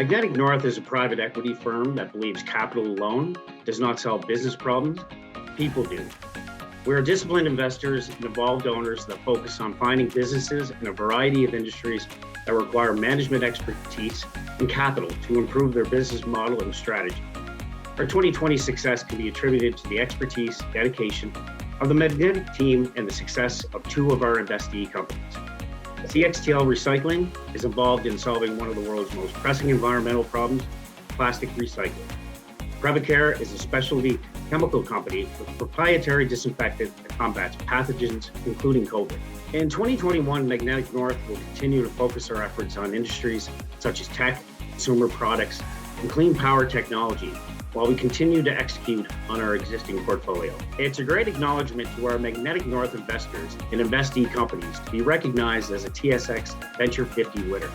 Magnetic North is a private equity firm that believes capital alone does not solve business problems. People do. We are disciplined investors and involved owners that focus on finding businesses in a variety of industries that require management expertise and capital to improve their business model and strategy. Our 2020 success can be attributed to the expertise, dedication of the Magnetic team and the success of two of our investee companies. CXTL Recycling is involved in solving one of the world's most pressing environmental problems, plastic recycling. Prevacare is a specialty chemical company with proprietary disinfectant that combats pathogens, including COVID. In 2021, Magnetic North will continue to focus our efforts on industries such as tech, consumer products, and clean power technology, while we continue to execute on our existing portfolio. It's a great acknowledgement to our Magnetic North investors and investee companies to be recognized as a TSX Venture 50 winner.